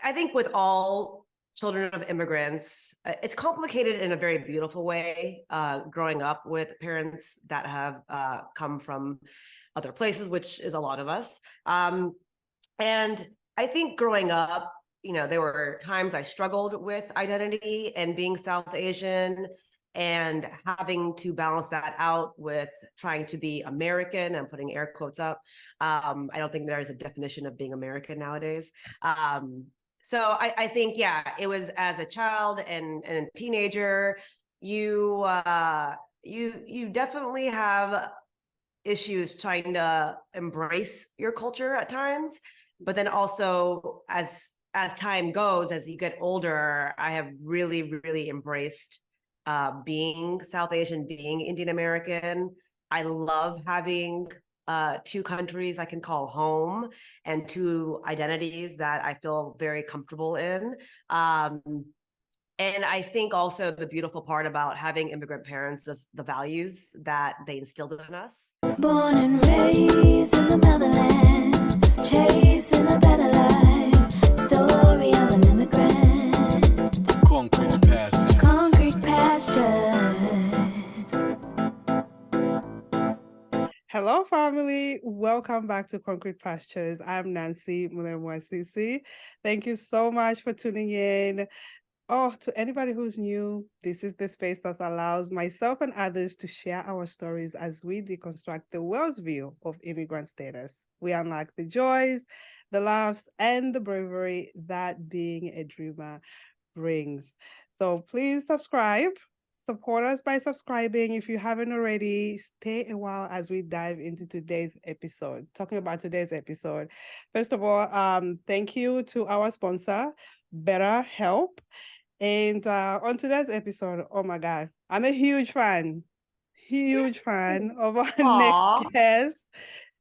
I think with all children of immigrants, it's complicated in a very beautiful way. Growing up with parents that have come from other places, which is a lot of us. And I think growing up, there were times I struggled with identity and being South Asian and having to balance that out with trying to be American. I'm putting air quotes up. I don't think there is a definition of being American nowadays. So I think, yeah, it was as a child and a teenager, you definitely have issues trying to embrace your culture at times, but then also as time goes, as you get older, I have really, really embraced being South Asian, being Indian American. I love having two countries I can call home and two identities that I feel very comfortable in. And I think also the beautiful part about having immigrant parents is the values that they instilled in us. Born and raised in the motherland, chasing a better life, story of an immigrant. Concrete pastures. Concrete pastures. Hello, family. Welcome back to Concrete Pastures. I'm Nancy Mulemwa-Sisi. Thank you so much for tuning in. Oh, to anybody who's new, this is the space that allows myself and others to share our stories as we deconstruct the world's view of immigrant status. We unlock the joys, the laughs, and the bravery that being a dreamer brings. So please subscribe. Support us by subscribing. If you haven't already, stay a while as we dive into today's episode. Talking about today's episode, first of all, thank you to our sponsor, BetterHelp. And on today's episode, oh my God, I'm a huge fan of our Aww. next guest.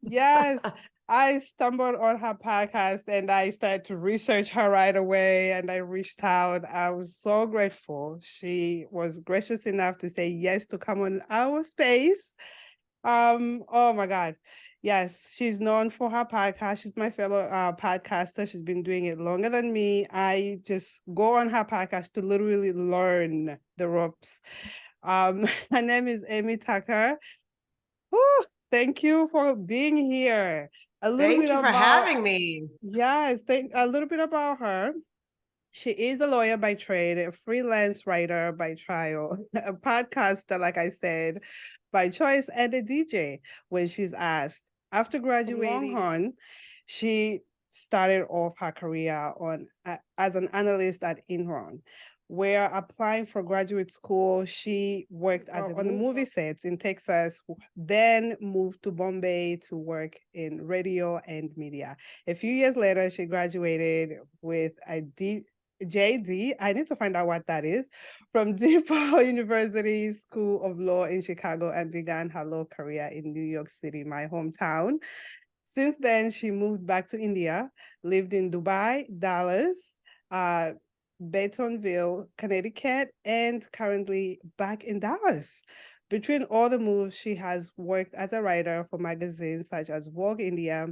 Yes, I stumbled on her podcast and I started to research her right away and I reached out. I was so grateful. She was gracious enough to say yes to come on our space. Oh my God. Yes, she's known for her podcast. She's my fellow podcaster. She's been doing it longer than me. I just go on her podcast to literally learn the ropes. Her name is Amy Thakkar. Whew, thank you for being here. Thank you for having me. Yes, a little bit about her. She is a lawyer by trade, a freelance writer by trial, a podcaster, like I said, by choice, and a DJ when she's asked. After graduating Longhorn, she started off her career as an analyst at Enron. Where applying for graduate school, she worked on the movie sets in Texas, then moved to Bombay to work in radio and media. A few years later, she graduated with a JD, I need to find out what that is, from DePaul University School of Law in Chicago and began her law career in New York City, my hometown. Since then, she moved back to India, lived in Dubai, Dallas, Bentonville, Connecticut, and currently back in Dallas. Between all the moves, she has worked as a writer for magazines such as Vogue India,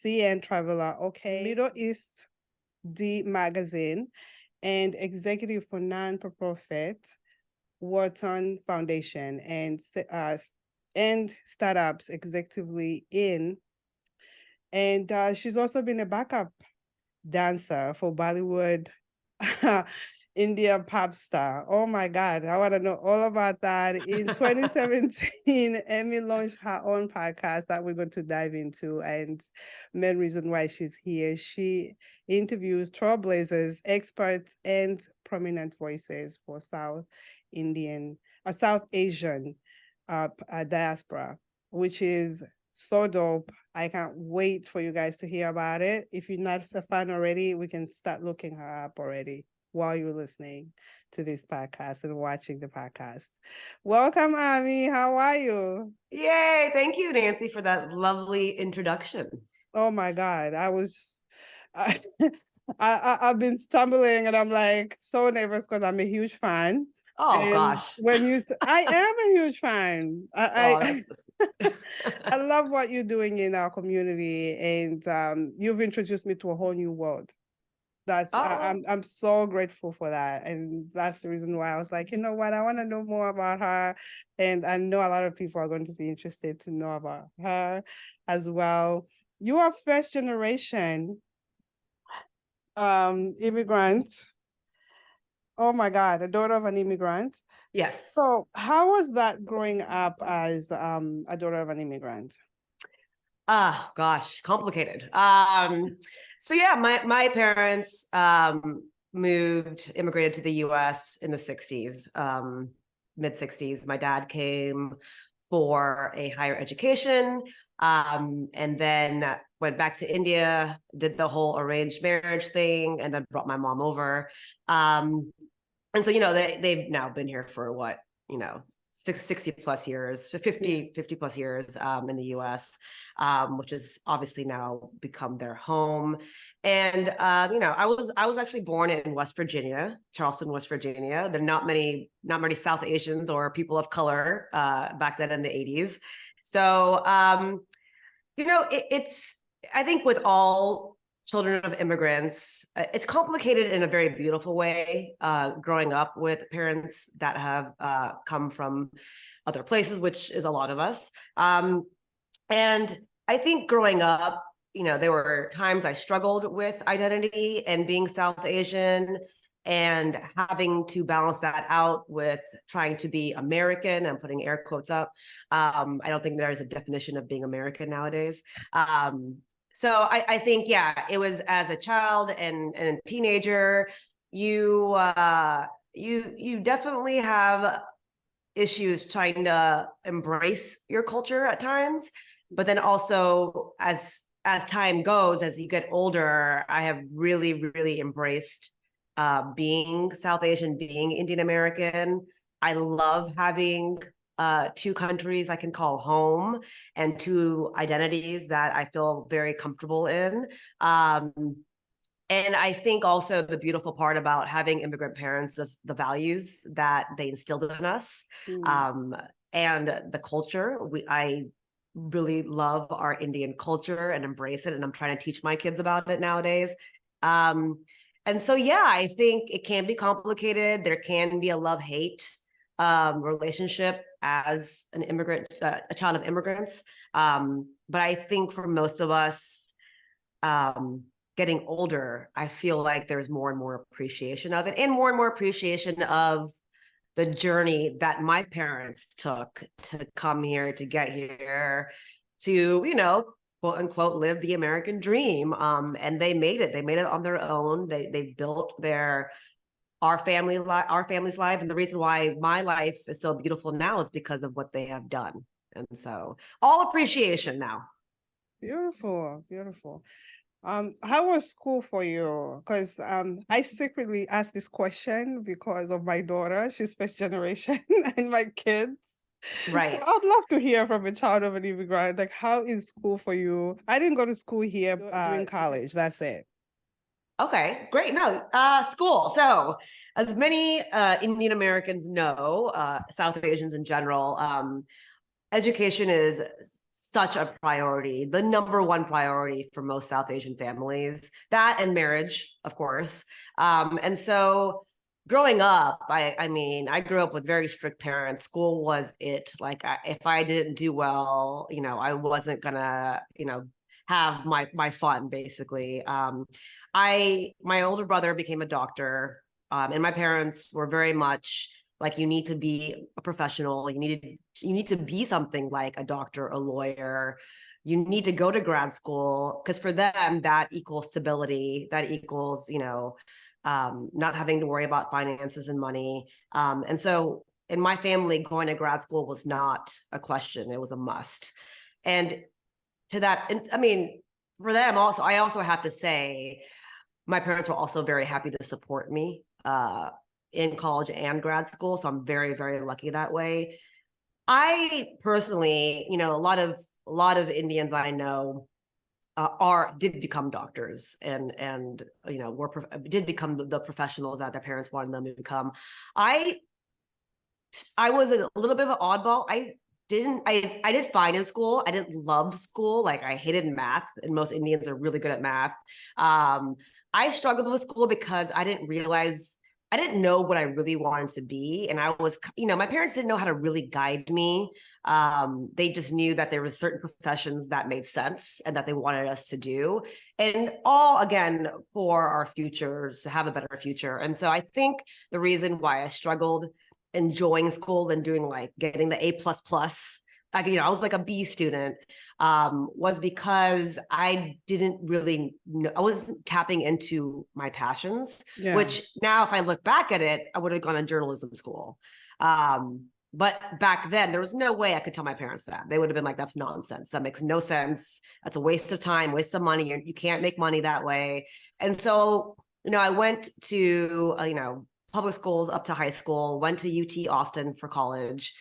CN Traveler, OK, Middle East D Magazine, and executive for non-profit Walton Foundation and startups executively in. And she's also been a backup dancer for Bollywood India pop star. Oh my God, I want to know all about that. In 2017, Emmy launched her own podcast that we're going to dive into. And main reason why she's here, she interviews trailblazers, experts, and prominent voices for South Asian diaspora, which is so dope. I can't wait for you guys to hear about it. If you're not a fan already, we can start looking her up already while you're listening to this podcast and watching the podcast. Welcome, Amy. How are you? Yay. Thank you, Nancy, for that lovely introduction. Oh my God. I've been stumbling and I'm like so nervous because I'm a huge fan. Oh, gosh. I am a huge fan. I Oh, love what you're doing in our community, and you've introduced me to a whole new world. That's Oh, I'm so grateful for that. And that's the reason why I was like, you know what, I want to know more about her. And I know a lot of people are going to be interested to know about her as well. You are first generation immigrant. Oh my God, a daughter of an immigrant. yes. So how was that growing up as a daughter of an immigrant? Ah, gosh, complicated. So yeah, my parents immigrated to the US in the 60s, mid 60s. My dad came for a higher education, and then went back to India, did the whole arranged marriage thing, and then brought my mom over. Um, and so, they've now been here for what, 60 plus years, Yeah. 50 plus years in the US, which has obviously now become their home. And I was actually born in West Virginia, Charleston, West Virginia. There are not many South Asians or people of color back then in the 80s. So it's, I think with all children of immigrants, it's complicated in a very beautiful way, growing up with parents that have come from other places, which is a lot of us. And I think growing up, there were times I struggled with identity and being South Asian and having to balance that out with trying to be American. I'm putting air quotes up. I don't think there's a definition of being American nowadays. So I think, yeah, it was as a child and a teenager, you definitely have issues trying to embrace your culture at times, but then also as time goes, as you get older, I have really really embraced being South Asian, being Indian American. I love having two countries I can call home and two identities that I feel very comfortable in. And I think also the beautiful part about having immigrant parents is the values that they instilled in us, Mm. um, and the culture. I really love our Indian culture and embrace it, and I'm trying to teach my kids about it nowadays. Um, and so, yeah, I think it can be complicated. There can be a love-hate relationship as an immigrant, a child of immigrants. But I think for most of us, um, getting older, I feel like there's more and more appreciation of it and more appreciation of the journey that my parents took to come here, to get here, to, quote unquote, live the American dream. And they made it. They made it on their own. They built our family's life. And the reason why my life is so beautiful now is because of what they have done. And so all appreciation now. Beautiful, beautiful. How was school for you? Because I secretly asked this question because of my daughter. She's first generation and my kids. So Right. I'd love to hear from a child of an immigrant. Like, how is school for you? I didn't go to school here during college. That's it. Okay, great. No, school. So, as many Indian Americans know, South Asians in general, education is such a priority, the number one priority for most South Asian families. That and marriage, of course. And so, growing up, I mean, I grew up with very strict parents. School was it. Like, if I didn't do well, I wasn't gonna, have my fun basically. My older brother became a doctor, and my parents were very much like, you need to be a professional. You need to be something like a doctor, a lawyer. You need to go to grad school, because for them that equals stability. That equals, not having to worry about finances and money. And so in my family, going to grad school was not a question; it was a must. And to that, and I mean, for them also, I also have to say, my parents were also very happy to support me in college and grad school. So I'm very, very lucky that way. I personally, a lot of Indians I know did become doctors and did become the professionals that their parents wanted them to become. I I was a little bit of an oddball. I did fine in school. I didn't love school. Like I hated math, and most Indians are really good at math. I struggled with school because I didn't know what I really wanted to be. And I was, my parents didn't know how to really guide me. They just knew that there were certain professions that made sense and that they wanted us to do. And all, again, for our futures, to have a better future. And so I think the reason why I struggled enjoying school and doing like getting the A++, like, I was like a B student, was because I didn't really know, I wasn't tapping into my passions, Yeah. which now if I look back at it, I would have gone to journalism school. But back then there was no way I could tell my parents that. They would have been like, that's nonsense. That makes no sense. That's a waste of time, waste of money. You can't make money that way. And so, I went to, public schools up to high school, went to UT Austin for college.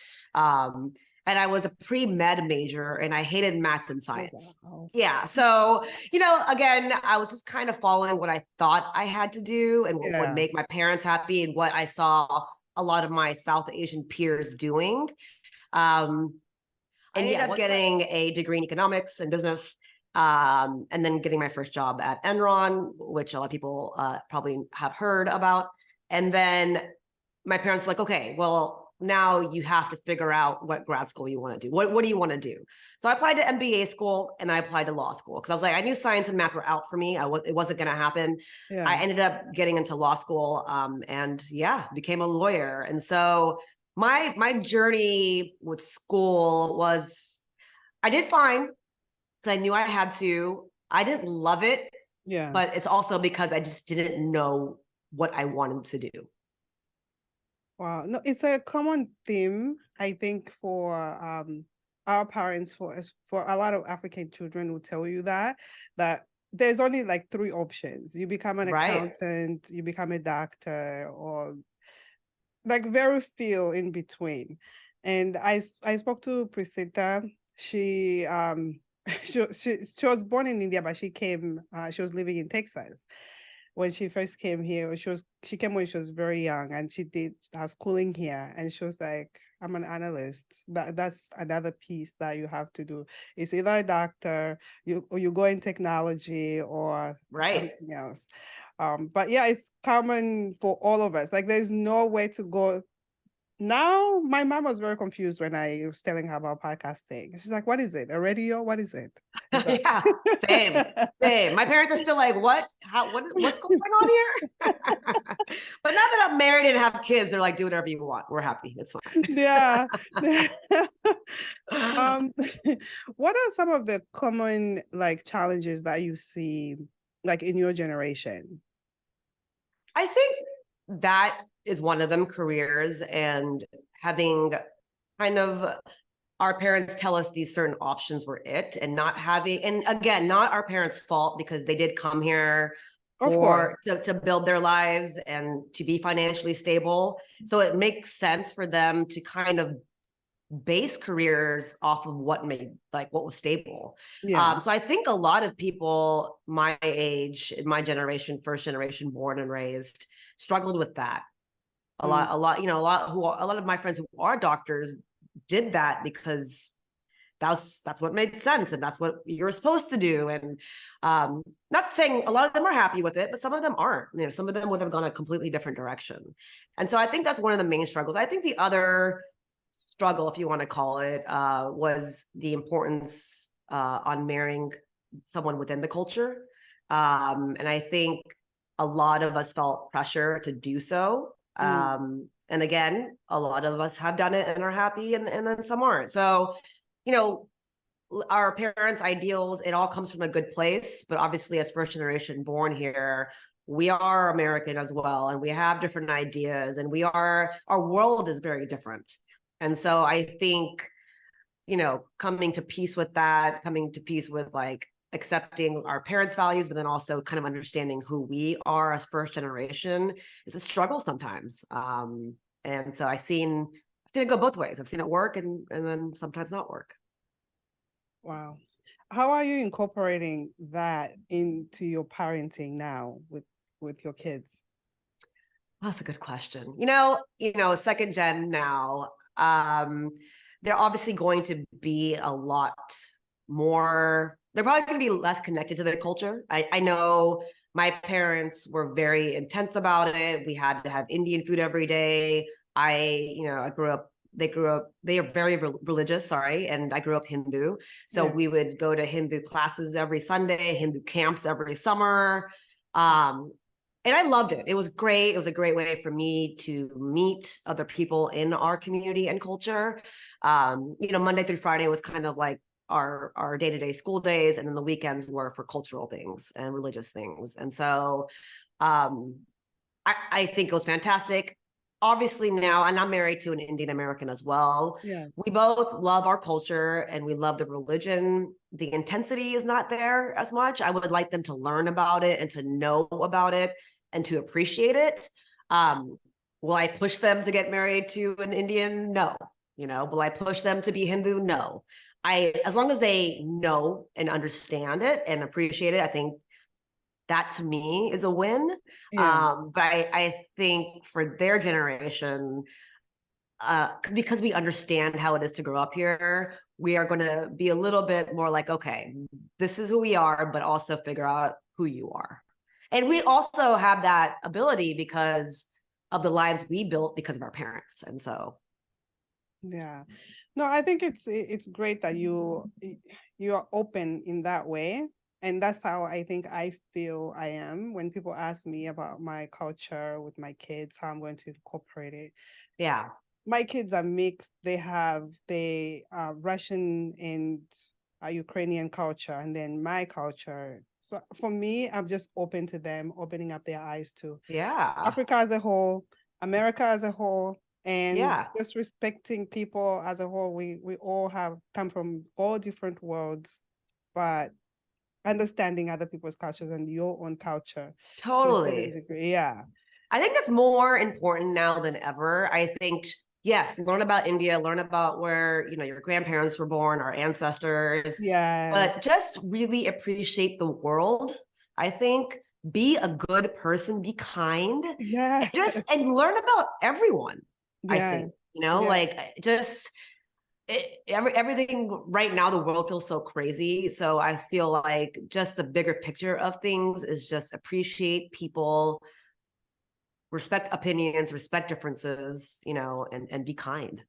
And I was a pre-med major and I hated math and science. Oh, wow. Yeah. So, again, I was just kind of following what I thought I had to do and what would make my parents happy and what I saw a lot of my South Asian peers doing. I ended up getting a degree in economics and business, and then getting my first job at Enron, which a lot of people probably have heard about. And then my parents were like, okay, well, now you have to figure out what grad school you want to do. What do you want to do? So I applied to MBA school and then I applied to law school because I was like, I knew science and math were out for me. It wasn't going to happen. Yeah. I ended up getting into law school, and became a lawyer. And so my journey with school was, I did fine because I knew I had to. I didn't love it, but it's also because I just didn't know what I wanted to do. Wow. No, it's a common theme, I think, for our parents, for a lot of African children will tell you that there's only like 3 options. You become an accountant, you become a doctor, or like very few in between. And I spoke to Priscilla. She she was born in India, but she was living in Texas. When she first came here, she came when she was very young, and she did her schooling here, and she was like, I'm an analyst. That's another piece that you have to do. It's either a doctor, you go in technology or something else. But yeah, it's common for all of us. Like there's no way to go. Now, my mom was very confused when I was telling her about podcasting. She's like, what is it? A radio? What is it? Yeah, same. My parents are still like, what? What's going on here? But now that I'm married and have kids, they're like, do whatever you want. We're happy. It's fine. Yeah. What are some of the common like challenges that you see like in your generation? I think that is one of them, careers, and having kind of our parents tell us these certain options were it, and not having, and again, not our parents' fault because they did come here to build their lives and to be financially stable. So it makes sense for them to kind of base careers off of what was stable. So I think a lot of people my age, in my generation, first generation born and raised, struggled with that. A lot, a lot of my friends who are doctors did that because that's what made sense and that's what you're supposed to do. And not saying a lot of them are happy with it, but some of them aren't. Some of them would have gone a completely different direction. And so I think that's one of the main struggles. I think the other struggle, if you want to call it, was the importance on marrying someone within the culture. And I think a lot of us felt pressure to do so. And again, a lot of us have done it and are happy, and then some aren't. So, our parents' ideals, it all comes from a good place, but obviously as first generation born here, we are American as well, and we have different ideas, and our world is very different. And so I think, coming to peace with that, coming to peace with like accepting our parents' values, but then also kind of understanding who we are as first generation is a struggle sometimes. And so I've seen it go both ways. I've seen it work and then sometimes not work. Wow. How are you incorporating that into your parenting now with your kids? That's a good question. Second gen now, they're obviously going to be a lot more, they're probably going to be less connected to their culture. I know my parents were very intense about it. We had to have Indian food every day. I grew up, they are very religious, sorry, and I grew up Hindu. So Yes. we would go to Hindu classes every Sunday, Hindu camps every summer. And I loved it. It was great. It was a great way for me to meet other people in our community and culture. Monday through Friday was kind of like our day-to-day school days, and then the weekends were for cultural things and religious things. And so I think it was fantastic. Obviously now, and I'm married to an Indian American as well. Yeah. We both love our culture and we love the religion. The intensity is not there as much. I would like them to learn about it and to know about it and to appreciate it. Will I push them to get married to an Indian? No. Will I push them to be Hindu? No. As long as they know and understand it and appreciate it, I think that to me is a win. Yeah. But I think for their generation, because we understand how it is to grow up here, we are going to be a little bit more like, okay, this is who we are, but also figure out who you are. And we also have that ability because of the lives we built because of our parents. And so. Yeah. No, I think it's great that you are open in that way. And that's how I think I feel I am when people ask me about my culture with my kids, how I'm going to incorporate it. Yeah. My kids are mixed. They have Russian and Ukrainian culture, and then my culture. So for me, I'm just open to them, opening up their eyes to Africa as a whole, America as a whole, and just respecting people as a whole. We all have come from all different worlds, but understanding other people's cultures and your own culture to a certain degree. Yeah. I think that's more important now than ever. I think, yes, learn about India, learn about where, your grandparents were born, our ancestors. Yeah. But just really appreciate the world. I think be a good person, be kind. Yeah. And learn about everyone. Yeah. I think, like just everything right now, the world feels so crazy. So I feel like just the bigger picture of things is just appreciate people, respect opinions, respect differences, and be kind.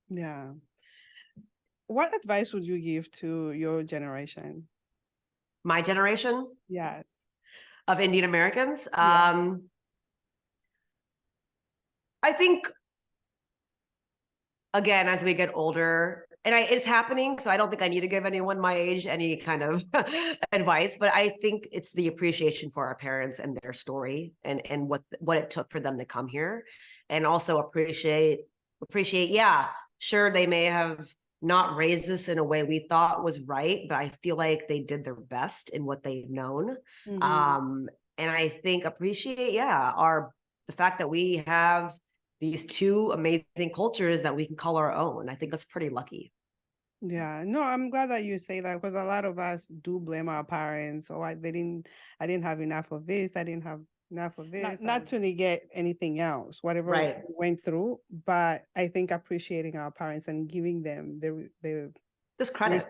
Yeah. What advice would you give to your generation? My generation? Yes. Of Indian Americans? Yeah. I think, again, as we get older, and it's happening, so I don't think I need to give anyone my age any kind of advice, but I think it's the appreciation for our parents and their story and what it took for them to come here, and also appreciate, yeah, sure, they may have not raised us in a way we thought was right, but I feel like they did their best in what they've known. Mm-hmm. And I think appreciate, the fact that we have these two amazing cultures that we can call our own. I think that's pretty lucky. Yeah, no, I'm glad that you say that, because a lot of us do blame our parents. I didn't have enough of this. I didn't have enough of this. Not to negate anything else, whatever we went through, but I think appreciating our parents and giving them the just credit.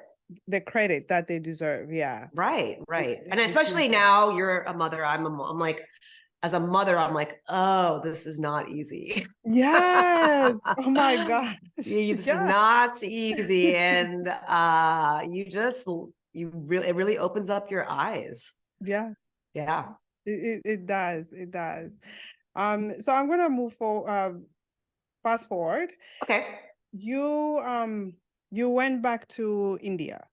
The credit that they deserve. Yeah. Right. And especially now you're a mother. I'm like, as a mother, I'm like, oh, this is not easy. Yes. Oh my gosh. This is not easy. And it really opens up your eyes. Yeah. Yeah. It does. It does. So I'm gonna move forward, fast forward. Okay. You went back to India.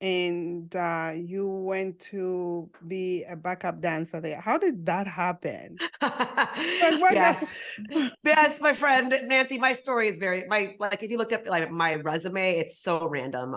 And you went to be a backup dancer there. How did that happen? Yes, my friend Nancy. My story is if you looked up like my resume, it's so random.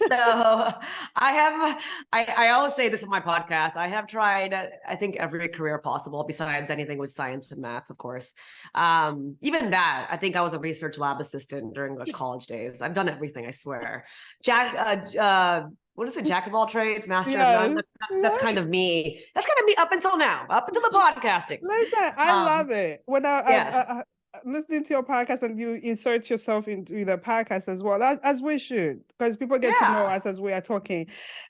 So I always say this in my podcast. I have tried, I think, every career possible besides anything with science and math, of course. Even that, I think I was a research lab assistant during the college days. I've done everything, I swear. What is it? Jack of all trades, master of none. That's kind of me. That's kind of me up until now, up until the podcasting. Listen, I love it. When listening to your podcast and you insert yourself into the podcast as well, as we should, because people get to know Yeah. us as we are talking.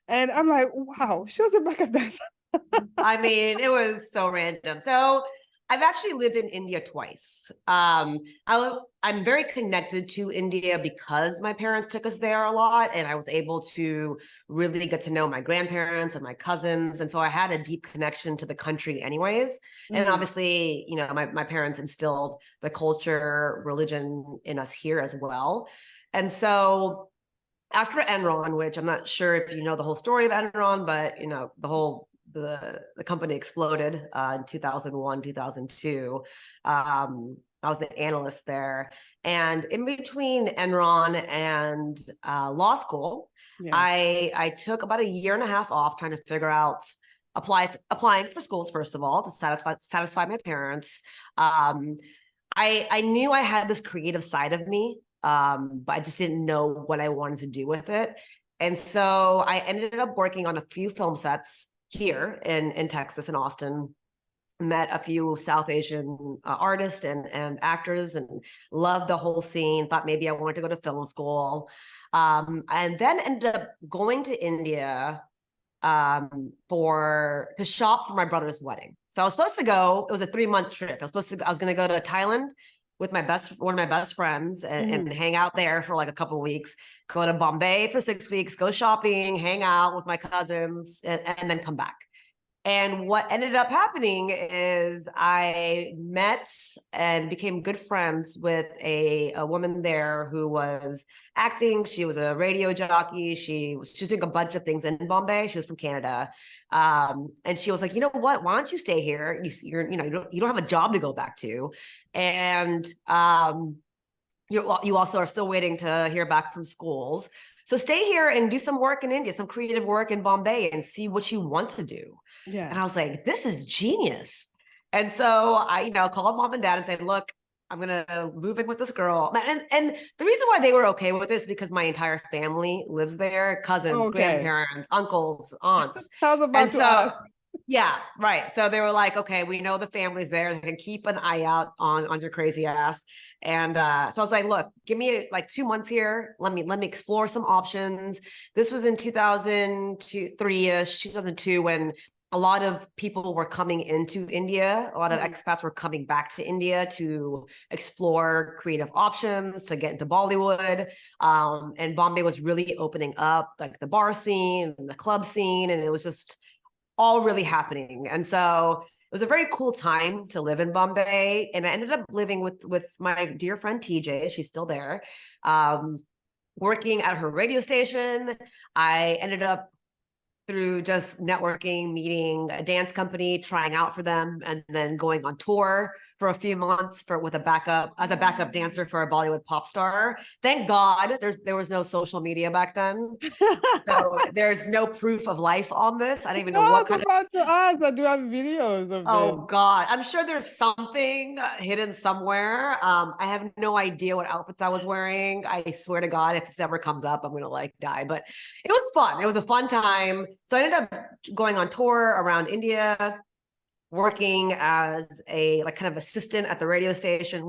And I'm like, wow, she was a backup dancer. I mean, it was so random. So I've actually lived in India twice. I'm very connected to India because my parents took us there a lot, and I was able to really get to know my grandparents and my cousins. And so I had a deep connection to the country anyways. And Mhm. obviously, you know, my parents instilled the culture, religion in us here as well. And so after Enron, which I'm not sure if you know the whole story of Enron, but you know, the company exploded in 2001, 2002. I was the analyst there. And in between Enron and law school, Yeah. I took about a year and a half off trying to figure out applying for schools, first of all, to satisfy my parents. I knew I had this creative side of me, but I just didn't know what I wanted to do with it. And so I ended up working on a few film sets here in Texas, in Austin. Met a few South Asian artists and actors, and loved the whole scene. Thought maybe I wanted to go to film school, and then ended up going to India to shop for my brother's wedding. So I was supposed to go. It was a 3-month trip. I was going to go to Thailand with one of my best friends and hang out there for like a couple of weeks. Go to Bombay for 6 weeks. Go shopping, hang out with my cousins, and then come back. And what ended up happening is I met and became good friends with a woman there who was acting. She was a radio jockey. She was doing a bunch of things in Bombay. She was from Canada. And she was like, you know what, why don't you stay here? You don't have a job to go back to. And you also are still waiting to hear back from schools. So stay here and do some work in India, some creative work in Bombay, and see what you want to do. Yeah. And I was like, this is genius. And so I, called mom and dad and said, look, I'm going to move in with this girl. And the reason why they were okay with this is because my entire family lives there, cousins, grandparents, uncles, aunts. I was about to ask. Yeah, right. So they were like, okay, we know the family's there. They can keep an eye out on your crazy ass. And so I was like, look, give me like 2 months here. Let me explore some options. This was in 2003-ish, 2002, when a lot of people were coming into India. A lot of expats were coming back to India to explore creative options, to get into Bollywood. And Bombay was really opening up, like the bar scene and the club scene. And it was just all really happening. And so it was a very cool time to live in Bombay. And I ended up living with my dear friend TJ. She's still there, working at her radio station. I ended up, through just networking, meeting a dance company, trying out for them, and then going on tour for a few months as a backup dancer for a Bollywood pop star. Thank God there was no social media back then. So there's no proof of life on this. I don't even know what kind about to ask. I do have videos of Oh God, I'm sure there's something hidden somewhere. I have no idea what outfits I was wearing. I swear to God, if this ever comes up, I'm gonna die. But it was fun. It was a fun time. So I ended up going on tour around India, working as a kind of assistant at the radio station,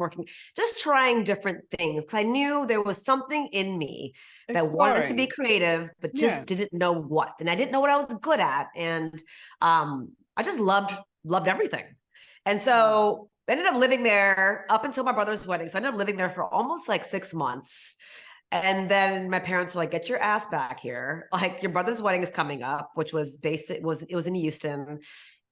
just trying different things, because I knew there was something in me that wanted to be creative, but just didn't know what. And I didn't know what I was good at. And I just loved everything. And so I ended up living there up until my brother's wedding. So I ended up living there for almost 6 months. And then my parents were like, get your ass back here. Like, your brother's wedding is coming up, which was it was in Houston.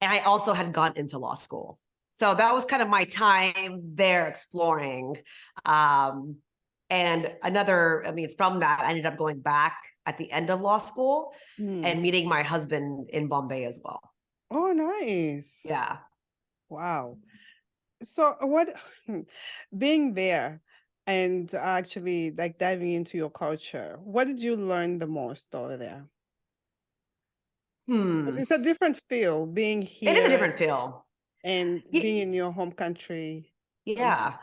And I also had gone into law school. So that was kind of my time there exploring. And from that, I ended up going back at the end of law school and meeting my husband in Bombay as well. Oh, nice. Yeah. Wow. So being there and actually diving into your culture, what did you learn the most over there? It's a different feel being here. It is a different feel. And being in your home country. Yeah.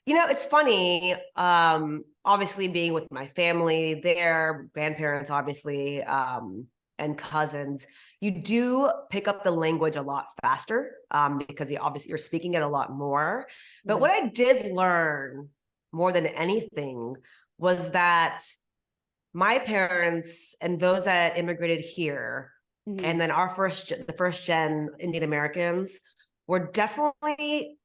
It's funny, obviously being with my family there, grandparents, obviously, and cousins, you do pick up the language a lot faster because you're speaking it a lot more. But what I did learn more than anything was that my parents and those that immigrated here, and then the first gen Indian Americans, were definitely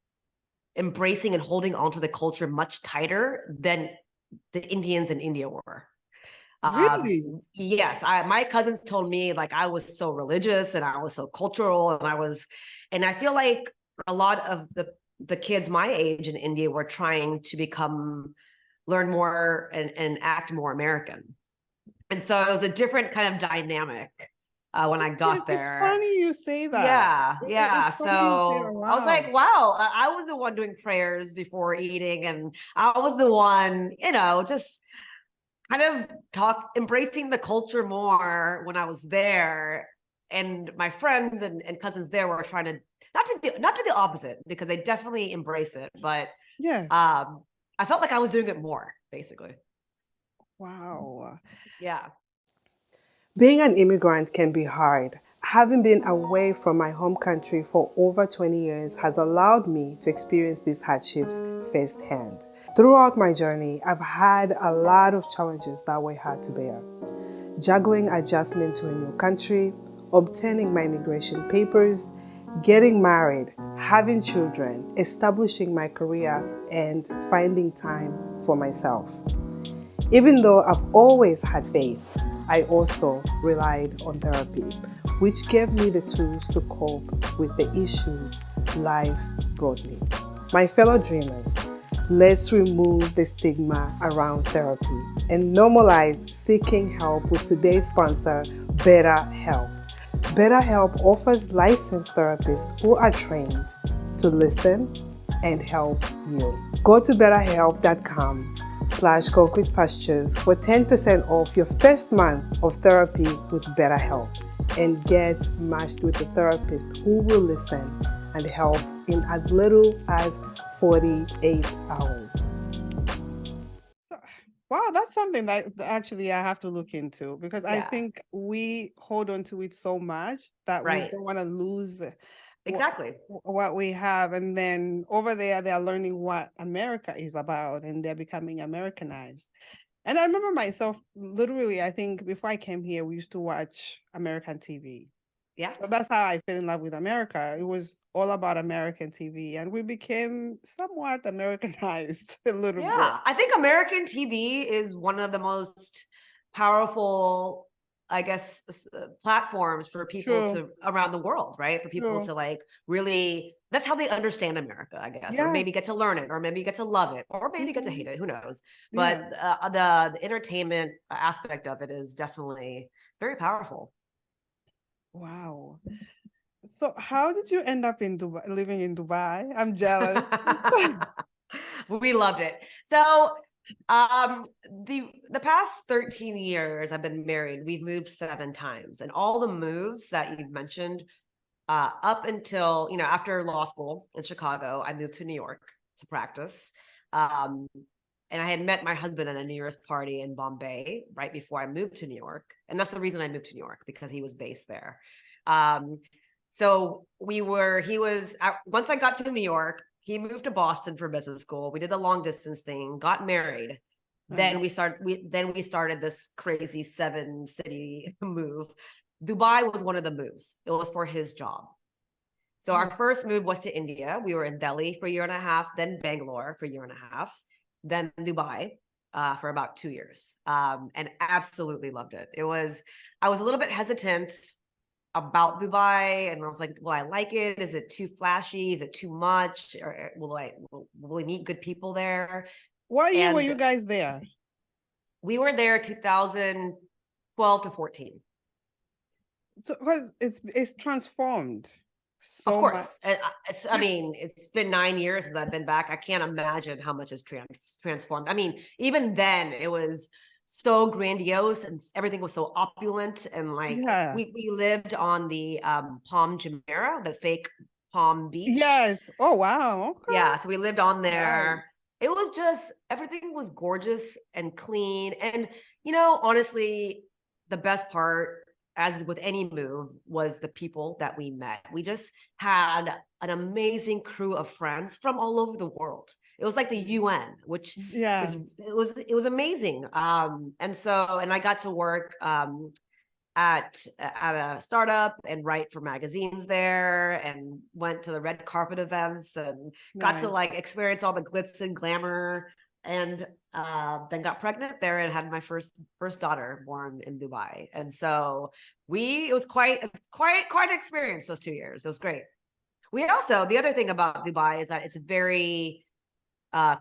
embracing and holding on to the culture much tighter than the Indians in India were. Really? Yes, my cousins told me like I was so religious and I was so cultural, and I feel like a lot of the kids my age in India were trying to learn more and act more American. And so it was a different kind of dynamic when I got there. It's funny you say that. Yeah. It's funny you say that. So I was Wow. like, wow, I was the one doing prayers before eating, and I was the one, just kind of embracing the culture more when I was there. And my friends and cousins there were trying to not to the opposite, because they definitely embrace it, but Yeah. I felt like I was doing it more, basically. Wow. Yeah. Being an immigrant can be hard. Having been away from my home country for over 20 years has allowed me to experience these hardships firsthand. Throughout my journey, I've had a lot of challenges that were hard to bear. Juggling adjustment to a new country, obtaining my immigration papers, getting married, having children, establishing my career, and finding time for myself. Even though I've always had faith, I also relied on therapy, which gave me the tools to cope with the issues life brought me. My fellow dreamers, let's remove the stigma around therapy and normalize seeking help with today's sponsor, BetterHelp. BetterHelp offers licensed therapists who are trained to listen and help you. Go to betterhelp.com/concrete pastures for 10% off your first month of therapy with BetterHelp, and get matched with a therapist who will listen and help in as little as 48 hours. Wow, that's something that actually I have to look into, because I Yeah. think we hold on to it so much that we Right. don't want to lose Exactly. what we have. And then over there, they're learning what America is about and they're becoming Americanized. And I remember myself, literally, I think before I came here, we used to watch American TV. Yeah. So that's how I fell in love with America. It was all about American TV, and we became somewhat Americanized a little bit. Yeah. I think American TV is one of the most powerful, I guess, platforms for people True. around the world, right? For people True. to like really, that's how they understand America, I guess, or Yeah. maybe get to learn it, or maybe get to love it, or maybe get to Mhm. hate it. Who knows? Yeah. But the entertainment aspect of it is definitely very powerful. Wow. So how did you end up in Dubai, living in Dubai? I'm jealous. We loved it. So the past 13 years I've been married, we've moved 7 times, and all the moves that you've mentioned, up until, after law school in Chicago, I moved to New York to practice. And I had met my husband at a New Year's party in Bombay right before I moved to New York. And that's the reason I moved to New York, because he was based there. So once I got to New York, he moved to Boston for business school. We did the long distance thing, got married. Then we started this crazy 7-city move. Dubai was one of the moves. It was for his job. So our first move was to India. We were in Delhi for a year and a half, then Bangalore for a year and a half, then Dubai for about 2 years, and absolutely loved it. I was a little bit hesitant about Dubai, and I was like, will I like it? Is it too flashy? Is it too much? Or will we meet good people there? What year were you guys there? We were there 2012 to 14. So because it's transformed so Of course. much. It's been 9 years since I've been back. I can't imagine how much has transformed. I mean, even then it was so grandiose and everything was so opulent, and like we lived on the Palm Jumeirah, the fake Palm Beach. Yes. Oh wow. Okay. Yeah, so we lived on there. It was just, everything was gorgeous and clean. And honestly, the best part as with any move, was the people that we met. We just had an amazing crew of friends from all over the world. It was like the UN, which Yeah. was amazing. And I got to work at a startup and write for magazines there, and went to the red carpet events and got to Nice. like experience all the glitz and glamour, and then got pregnant there and had my first daughter born in Dubai. And so it was quite an experience those 2 years. It was great. We also, the other thing about Dubai is that it's very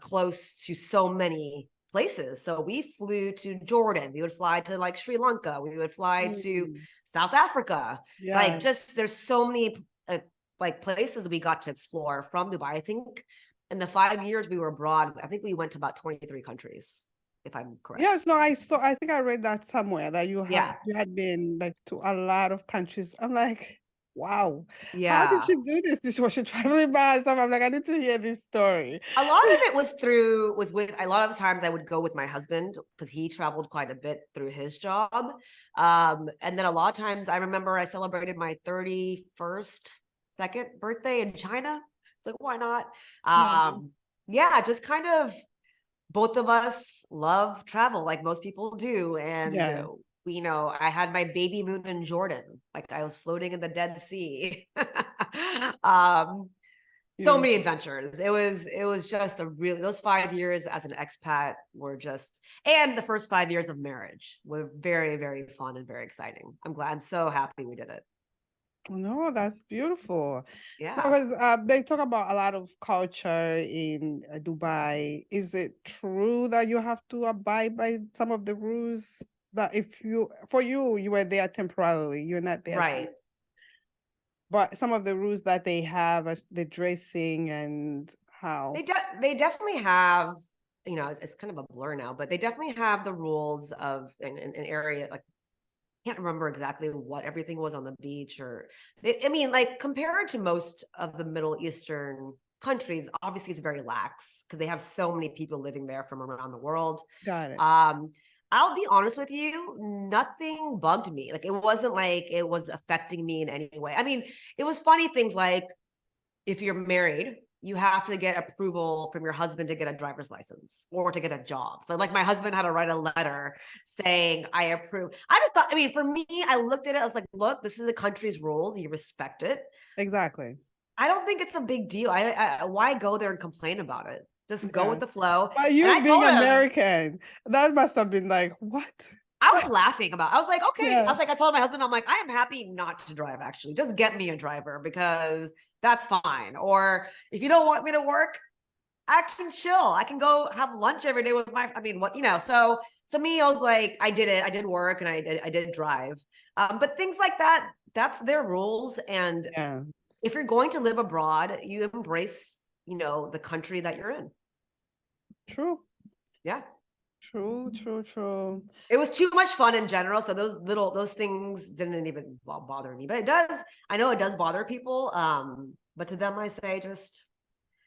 close to so many places. So we flew to Jordan, we would fly to like Sri Lanka, we would fly to South Africa. Yeah. Like, just there's so many like places we got to explore from Dubai. I think in the 5 years we were abroad, I think we went to about 23 countries, if I'm correct. Yes, no, I think I read that somewhere that you Yeah. had been like to a lot of countries. I'm like, wow. How did Yeah. she do this? Was she traveling by herself? I'm like, I need to hear this story. A lot of it was with a lot of times I would go with my husband because he traveled quite a bit through his job. And then a lot of times I remember I celebrated my 31st second birthday in China. It's like, why not? Yeah, just kind of, both of us love travel like most people do. And Yeah. I had my baby moon in Jordan, like I was floating in the Dead Sea. So many adventures. It was just those 5 years as an expat were just, and the first 5 years of marriage were very, very fun and very exciting. I'm so happy we did it. No, that's beautiful. Yeah. Because they talk about a lot of culture in Dubai. Is it true that you have to abide by some of the rules that you were there temporarily, you're not there Right. but some of the rules that they have, as the dressing and how They definitely have, it's kind of a blur now, but they definitely have the rules of an area, like, can't remember exactly what everything was on the beach, like compared to most of the Middle Eastern countries, obviously it's very lax because they have so many people living there from around the world. Got it. I'll be honest with you, nothing bugged me. Like, it wasn't like it was affecting me in any way. I mean, it was funny things like, if you're married, you have to get approval from your husband to get a driver's license or to get a job. So like, my husband had to write a letter saying, I approve. I just thought, for me, I looked at it, I was like, look, this is the country's rules, you respect it. Exactly. I don't think it's a big deal. Why go there and complain about it? Just go with the flow. But you being American, that must have been like, what? I was laughing about it. I was like, okay. Yeah. I told my husband, I'm like, I am happy not to drive, actually. Just get me a driver, because that's fine. Or if you don't want me to work, I can chill. I can go have lunch every day with so to me, I was like, I did it. I did work and I did drive. But things like that, that's their rules. And if you're going to live abroad, you embrace, the country that you're in. True. Yeah. True. It was too much fun in general. So those things didn't even bother me, but I know it does bother people. But to them, I say, just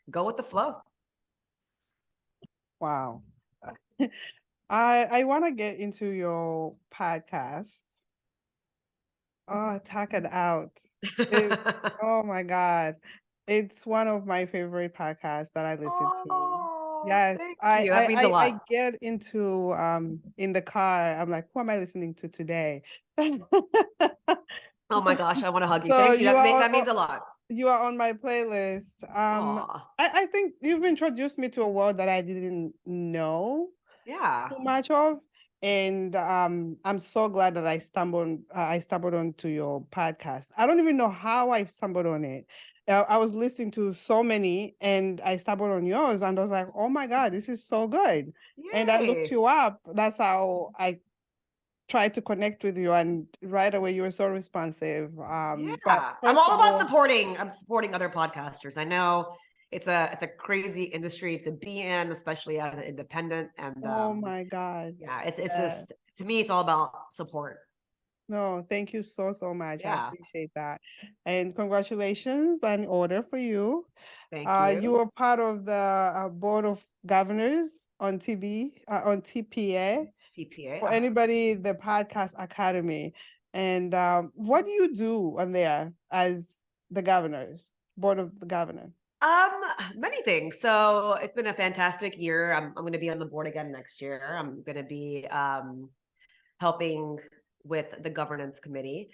go with the flow. Wow. I want to get into your podcast. Oh, Talk It Out. Oh my God. It's one of my favorite podcasts that I listen to. Yes, that means a lot. I get into in the car. I'm like, who am I listening to today? Oh my gosh, I want to hug you. So Thank you. That means a lot. You are on my playlist. I think you've introduced me to a world that I didn't know too much of. And I'm so glad that I stumbled onto your podcast. I don't even know how I stumbled on it. I was listening to so many, and I stumbled on yours, and I was like, "Oh my God, this is so good!" Yay. And I looked you up. That's how I tried to connect with you, and right away you were so responsive. But I'm all about supporting other podcasters. I know it's a crazy industry to be in, especially as an independent. And oh my God. Yeah, it's just, to me, it's all about support. No, thank you so much. I appreciate that. And congratulations on order for you. Thank you. You were part of the board of governors on TPA. For anybody, the Podcast Academy. And what do you do on there as the governors, board of the governor? Um, Many things. So it's been a fantastic year. I'm going to be on the board again next year. I'm going to be helping with the governance committee.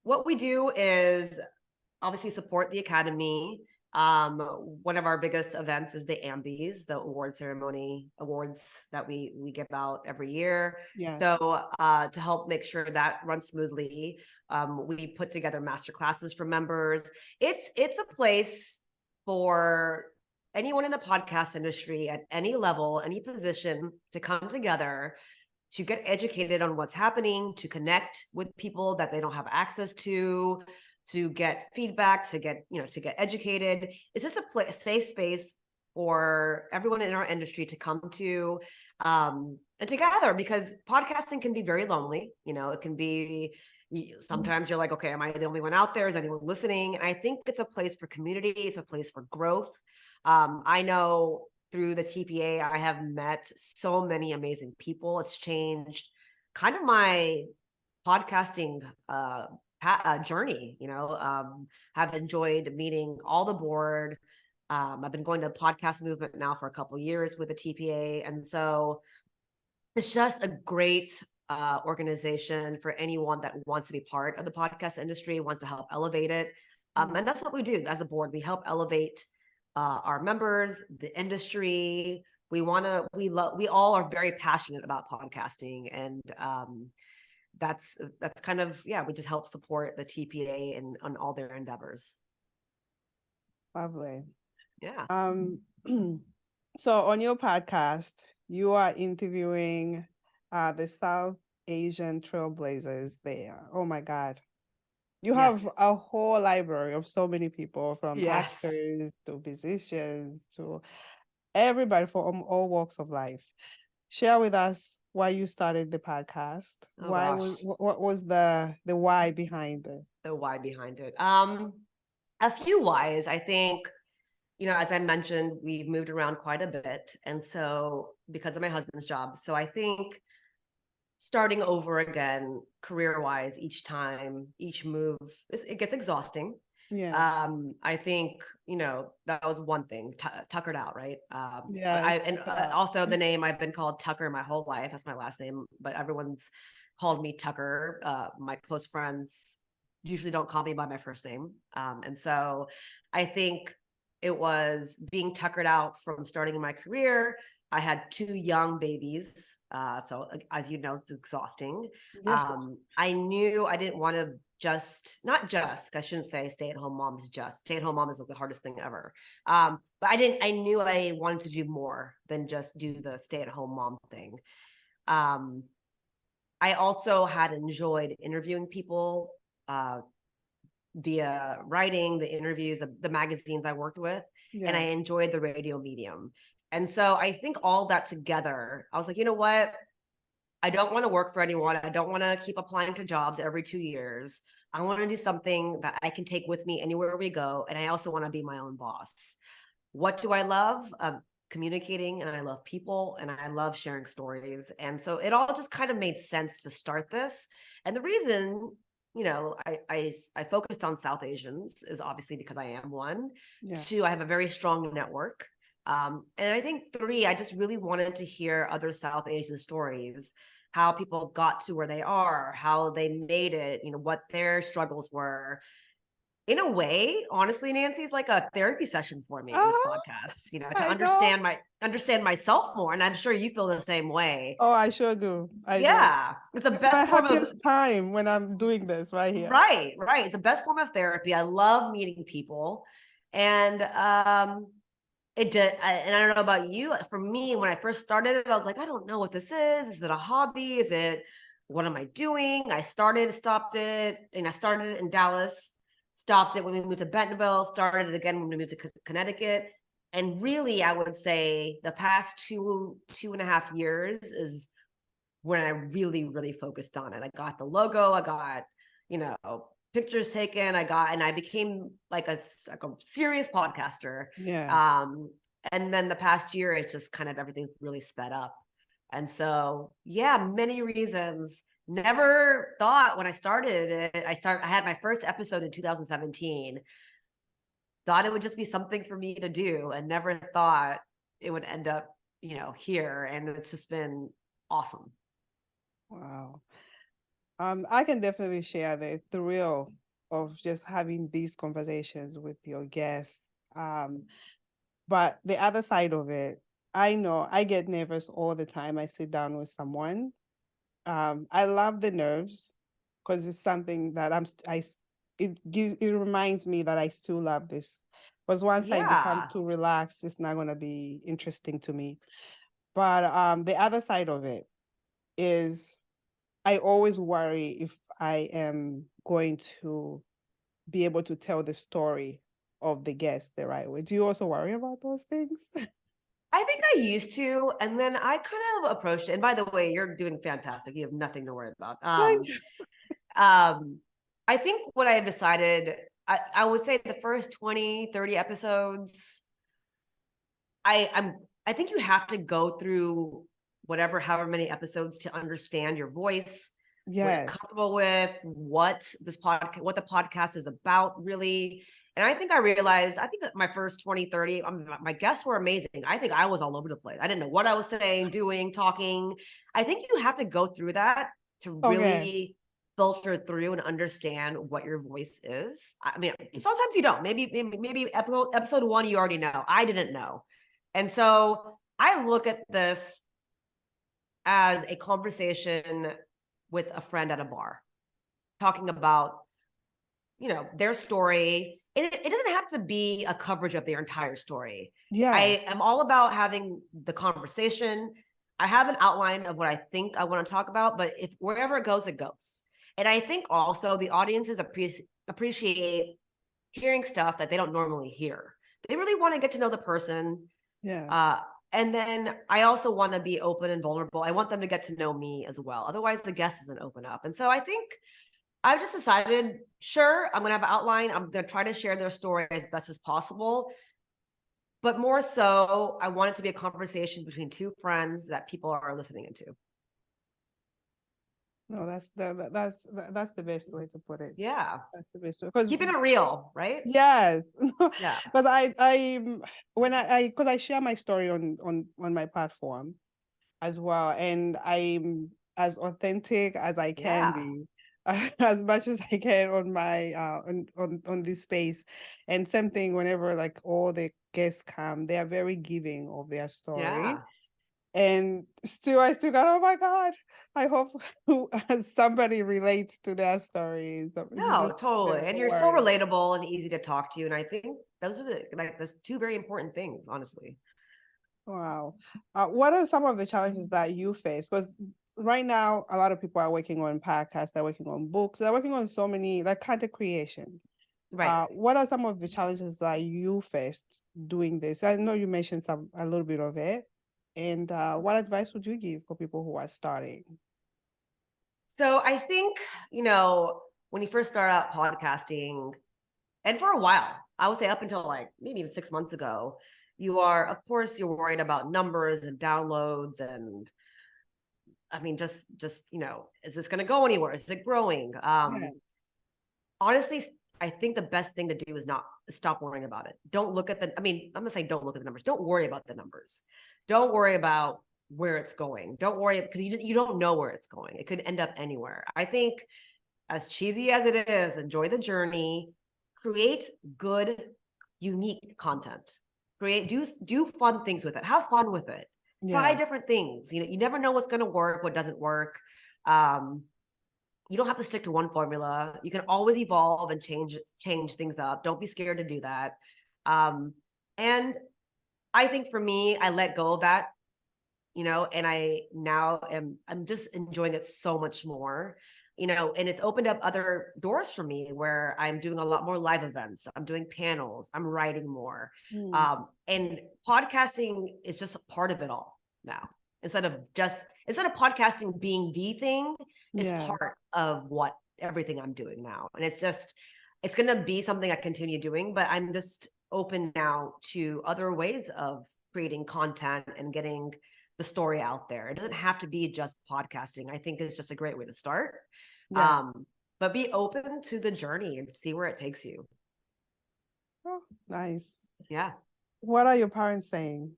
What we do is obviously support the academy. One of our biggest events is the AMBIES, the award ceremony awards that we give out every year. Yes. So to help make sure that runs smoothly, we put together master classes for members. It's a place for anyone in the podcast industry at any level, any position to come together to get educated on what's happening, to connect with people that they don't have access to get feedback, to get educated. It's just a safe space for everyone in our industry to come to and to gather, because podcasting can be very lonely. It can be, sometimes you're like, okay, am I the only one out there? Is anyone listening? And I think it's a place for community. It's a place for growth. I know through the TPA, I have met so many amazing people. It's changed kind of my podcasting journey. Have enjoyed meeting all the board. I've been going to the podcast movement now for a couple of years with the TPA. And so it's just a great organization for anyone that wants to be part of the podcast industry, wants to help elevate it. And that's what we do as a board. We help elevate our members, the industry. We all are very passionate about podcasting, and that's kind of, we just help support the TPA and on all their endeavors. Lovely. Yeah. So on your podcast, you are interviewing the South Asian trailblazers there. Oh my God. You have Yes. a whole library of so many people, from Yes. actors to musicians to everybody from all walks of life. Share with us why you started the podcast. Oh, What was the why behind it? The why behind it. A few whys. I think, as I mentioned, we've moved around quite a bit. And so because of my husband's job. So I think starting over again, career-wise, each time, each move, it gets exhausting. Yeah. I think, that was one thing, tuckered out, right? Yeah. Also the name, I've been called Tucker my whole life. That's my last name, but everyone's called me Tucker. My close friends usually don't call me by my first name. And so I think it was being tuckered out from starting my career. I had 2 young babies. So as you know, it's exhausting. Yeah. I knew I didn't want to I shouldn't say stay-at-home mom is stay-at-home mom is the hardest thing ever. But I knew I wanted to do more than just do the stay-at-home mom thing. I also had enjoyed interviewing people via writing, the interviews, the magazines I worked with, and I enjoyed the radio medium. And so I think all that together, I was like, you know what? I don't want to work for anyone. I don't want to keep applying to jobs every 2 years. I want to do something that I can take with me anywhere we go. And I also want to be my own boss. What do I love? Communicating, and I love people, and I love sharing stories. And so it all just kind of made sense to start this. And the reason, I focused on South Asians is obviously because I am one. Yeah. 2, I have a very strong network. And I think 3, I just really wanted to hear other South Asian stories, how people got to where they are, how they made it, what their struggles were. In a way, honestly, Nancy, it's like a therapy session for me, this podcast, to understand myself more. And I'm sure you feel the same way. Oh, I sure do. It's the best form of time when I'm doing this right here. Right. It's the best form of therapy. I love meeting people. And it did. And I don't know about you. For me, when I first started it, I was like, I don't know what this is. Is it a hobby? What am I doing? I started, stopped it. And I started it in Dallas, stopped it when we moved to Bentonville, started it again when we moved to Connecticut. And really, I would say the past 2.5 years is when I really, really focused on it. I got the logo. I got, pictures taken. I became like a serious podcaster. Yeah. And then the past year, it's just kind of everything's really sped up. And so, many reasons. never thought when I started it, I had my first episode in 2017, thought it would just be something for me to do, and never thought it would end up, here. And it's just been awesome. Wow. I can definitely share the thrill of just having these conversations with your guests. But the other side of it, I know I get nervous all the time. I sit down with someone. I love the nerves because it's something that it reminds me that I still love this. Because once I become Yeah. too relaxed, it's not going to be interesting to me. But the other side of it is I always worry if I am going to be able to tell the story of the guest the right way. Do you also worry about those things? I think I used to, and then I kind of approached it. And by the way, you're doing fantastic. You have nothing to worry about. Thank you. I think what I have decided, I would say the first 20, 30 episodes, I think you have to go through however many episodes to understand your voice, what you're Yes. comfortable with, what the podcast is about, really. And I think I realized, I think that my first 20, 30, my guests were amazing. I think I was all over the place. I didn't know what I was saying, doing, talking. I think you have to go through that to Okay. really filter through and understand what your voice is. I mean, sometimes you don't. Maybe episode 1, you already know. I didn't know. And so I look at this as a conversation with a friend at a bar, talking about, their story. It doesn't have to be a coverage of their entire story. Yeah. I am all about having the conversation. I have an outline of what I think I want to talk about, but if wherever it goes, it goes. And I think also the audiences appreciate hearing stuff that they don't normally hear. They really want to get to know the person. Yeah. And then I also want to be open and vulnerable. I want them to get to know me as well. Otherwise, the guest doesn't open up. And so I think I've just decided, sure, I'm going to have an outline. I'm going to try to share their story as best as possible. But more so, I want it to be a conversation between two friends that people are listening into. No, that's the best way to put it. Yeah. That's the best way. Because Keeping it real, right? yes. Yeah. Because because I share my story on my platform as well, and I'm as authentic as I can Yeah. be, as much as I can on my on this space. And same thing whenever like all the guests come, they are very giving of their story. Yeah. And I still got, oh my God, I hope somebody relates to their stories. No, totally. The And you're so worry. relatable and easy to talk to. And I think those are that's two very important things, honestly. Wow. What are some of the challenges that you face? Because right now, a lot of people are working on podcasts, they're working on books, they're working on so many, like content creation. Right. What are some of the challenges that you faced doing this? I know you mentioned a little bit of it. And what advice would you give for people who are starting? So I think, when you first start out podcasting, and for a while, I would say up until like maybe even 6 months ago, of course, you're worried about numbers and downloads. And I mean, just, is this going to go anywhere? Is it growing? Yeah. Honestly, I think the best thing to do is not stop worrying about it. Don't look at I'm going to say don't look at the numbers. Don't worry about the numbers. Don't worry about where it's going. Don't worry, because you don't know where it's going. It could end up anywhere. I think, as cheesy as it is, enjoy the journey, create good, unique content, do fun things with it, have fun with it, try different things. You never know what's going to work, what doesn't work. You don't have to stick to one formula. You can always evolve and change things up. Don't be scared to do that. And I think for me, I let go of that, and I'm just enjoying it so much more, and it's opened up other doors for me where I'm doing a lot more live events. I'm doing panels. I'm writing more. And podcasting is just a part of it all now. Instead of podcasting being the thing, it's part of everything I'm doing now. And it's going to be something I continue doing, but I'm just open now to other ways of creating content and getting the story out there. It doesn't have to be just podcasting. I think it's just a great way to start. Yeah. But be open to the journey and see where it takes you. Oh, nice. Yeah. What are your parents saying?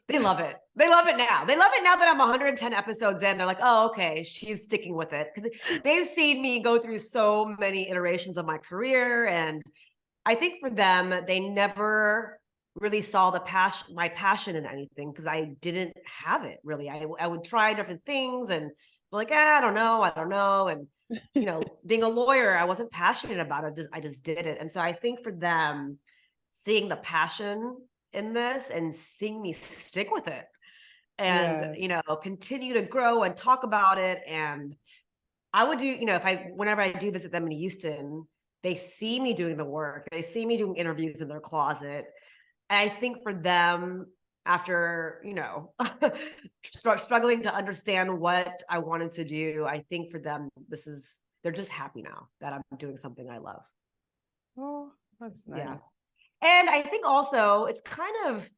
They love it. They love it now. They love it now that I'm 110 episodes in. They're like, oh, okay, she's sticking with it. Because they've seen me go through so many iterations of my career. And I think for them, they never really saw my passion in anything, because I didn't have it really. I would try different things and be like, I don't know. And, you know, being a lawyer, I wasn't passionate about it. I just did it. And so I think for them, seeing the passion in this and seeing me stick with it and, you know, continue to grow and talk about it. And I would do, you know, whenever I do visit them in Houston, they see me doing the work. They see me doing interviews in their closet. And I think for them, after, you know, struggling to understand what I wanted to do, I think for them, they're just happy now that I'm doing something I love. Oh, that's nice. Yeah. And I think also it's kind of,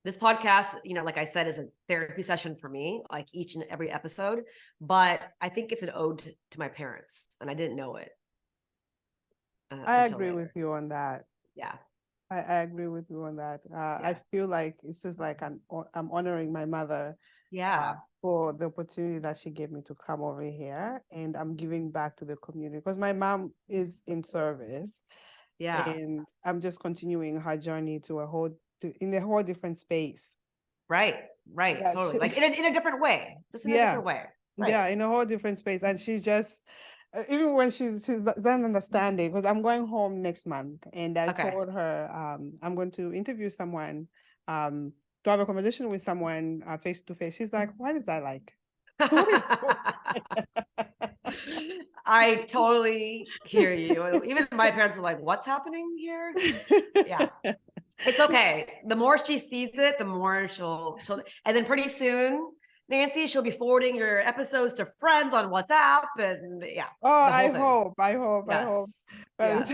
this podcast, you know, like I said, is a therapy session for me, like each and every episode. But I think it's an ode to my parents, and I didn't know it. I agree with you on that. Yeah. I agree with you on that. I feel like it's just like I'm honoring my mother. Yeah. For the opportunity that she gave me to come over here, and I'm giving back to the community because my mom is in service. Yeah. And I'm just continuing her journey in a whole different space. Right. Yeah, Totally. Like in a different way, just in a different way. Right. Yeah, in a whole different space. And she just, even when she's doesn't understand it, because I'm going home next month, and I told her I'm going to interview someone, to have a conversation with someone face to face. She's like, what is that like? I totally hear you. Even my parents are like, what's happening here? Yeah. It's okay. The more she sees it, the more she'll, and then pretty soon, Nancy, she'll be forwarding your episodes to friends on WhatsApp, and yeah. Oh, I hope. Yes.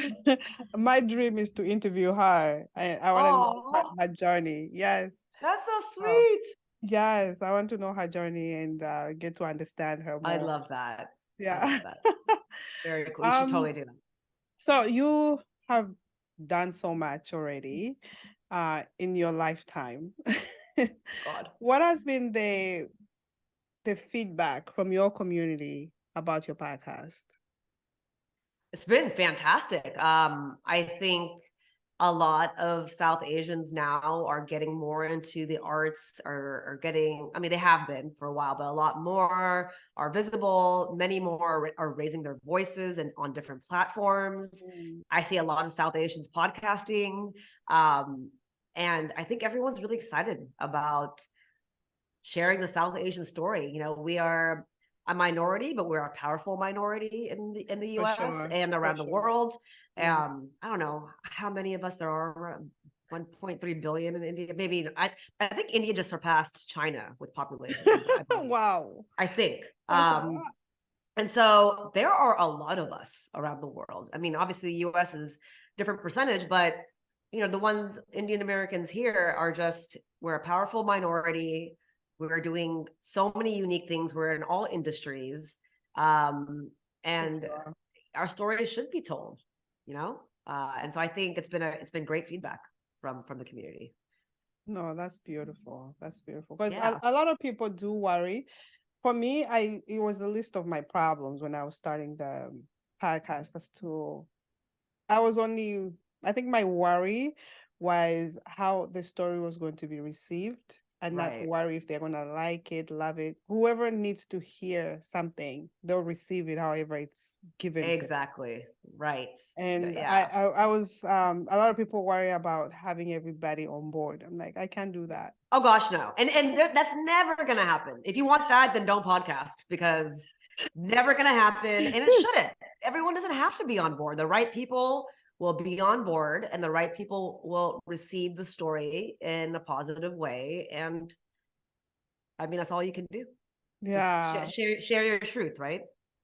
My dream is to interview her. I want to know her journey. Yes. That's so sweet. Yes, I want to know her journey and get to understand her more. I love that. Yeah. I love that. Very cool. You should totally do that. So you have done so much already in your lifetime. God. What has been the feedback from your community about your podcast? It's been fantastic. I think a lot of South Asians now are getting more into the arts, are getting, I mean, they have been for a while, but a lot more are visible. Many more are raising their voices and on different platforms. I see a lot of South Asians podcasting. And I think everyone's really excited about sharing the South Asian story. You know, we are a minority, but we're a powerful minority in the US and around the world. I don't know how many of us there are, 1.3 billion in India. Maybe I think India just surpassed China with population. Wow. I think. And so there are a lot of us around the world. I mean, obviously the US is different percentage, but you know, the ones Indian Americans here are just, we're a powerful minority. We're doing so many unique things. We're in all industries. And our stories should be told, you know? And so I think it's been great feedback from the community. No, that's beautiful. That's beautiful. Because a lot of people do worry. For me, it was the list of my problems when I was starting the podcast I think my worry was how the story was going to be received, and not worry if they're going to like it, love it. Whoever needs to hear something, they'll receive it however it's given. Exactly. Right. And I was, a lot of people worry about having everybody on board. I'm like, I can't do that. Oh gosh, no. And that's never going to happen. If you want that, then don't podcast, because never going to happen. And it shouldn't. Everyone doesn't have to be on board. The right people will be on board, and the right people will receive the story in a positive way. And I mean, that's all you can do. Yeah. Just share your truth, right?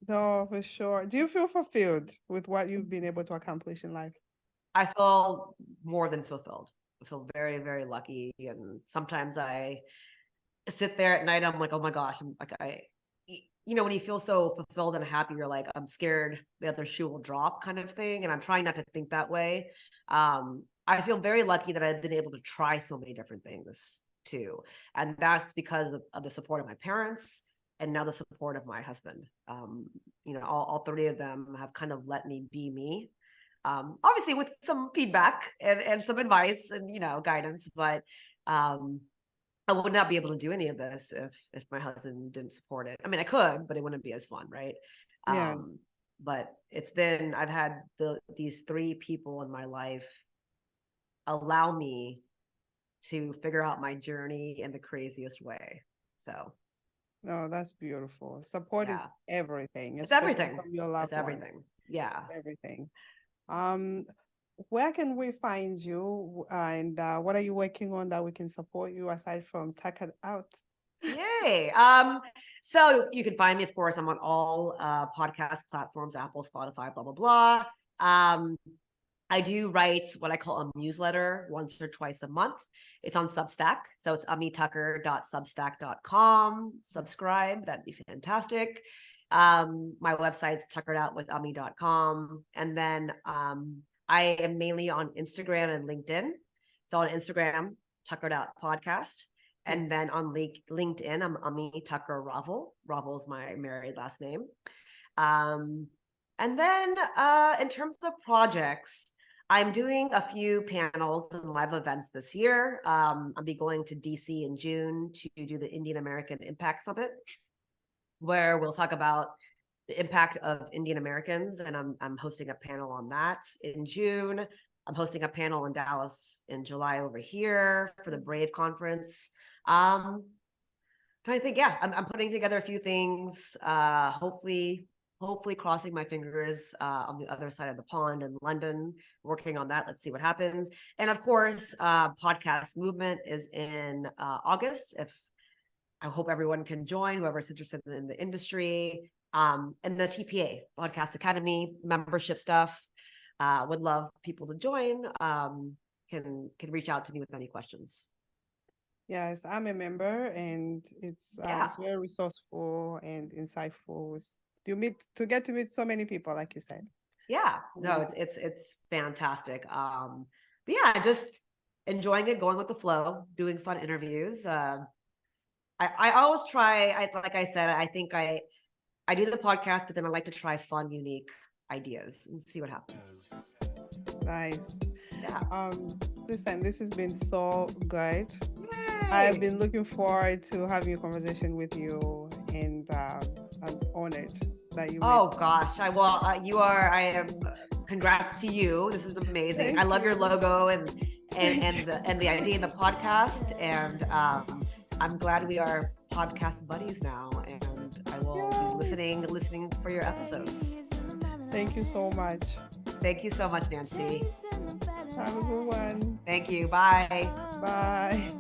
No, for sure. Do you feel fulfilled with what you've been able to accomplish in life? I feel more than fulfilled. feel very, very lucky. And sometimes I sit there at night, I'm like, oh my gosh, I'm like, when you feel so fulfilled and happy, you're like, I'm scared the other shoe will drop kind of thing. And I'm trying not to think that way. I feel very lucky that I've been able to try so many different things too. And that's because of the support of my parents and now the support of my husband. All three of them have kind of let me be me. Obviously with some feedback and some advice and, guidance, but I would not be able to do any of this if my husband didn't support it. I mean, I could, but it wouldn't be as fun, right? Yeah. But I've had these three people in my life allow me to figure out my journey in the craziest way. So. No, that's beautiful. Support is everything. It's everything. From your loved it's everything. ones. Yeah. It's everything. Where can we find you, and what are you working on that we can support you aside from Thakkar Out? Yay. So you can find me, of course, I'm on all podcast platforms, Apple, Spotify, blah, blah, blah. I do write what I call a newsletter once or twice a month. It's on Substack. So it's amithakkar.substack.com. Subscribe. That'd be fantastic. My website's tuckeredoutwithami.com. And then I am mainly on Instagram and LinkedIn. So on Instagram, Tuckered Out Podcast. And then on LinkedIn, I'm Ami Thakkar Raval. Raval is my married last name. And then in terms of projects, I'm doing a few panels and live events this year. I'll be going to DC in June to do the Indian American Impact Summit, where we'll talk about the impact of Indian Americans. And I'm hosting a panel on that in June. I'm hosting a panel in Dallas in July over here for the Brave conference. Trying to think, I'm putting together a few things, hopefully crossing my fingers on the other side of the pond in London, working on that. Let's see what happens. And of course, podcast movement is in August. I hope everyone can join, whoever's interested in the industry. And the TPA, Podcast Academy, membership stuff. Would love people to join. Can reach out to me with any questions. Yes, I'm a member, and it's very resourceful and insightful. You get to meet so many people, like you said. Yeah, no, it's fantastic. But just enjoying it, going with the flow, doing fun interviews. I always try. Like I said, I think I do the podcast, but then I like to try fun, unique ideas and see what happens. Nice. Yeah. Listen, this has been so good. Yay! I've been looking forward to having a conversation with you, and I'm honored that you. Oh gosh, you are. I am. Congrats to you. This is amazing. I love your logo and the idea in the podcast, and I'm glad we are podcast buddies now, and I will be listening for your episodes. Thank you so much. Thank you so much, Nancy. Have a good one. Thank you. Bye. Bye.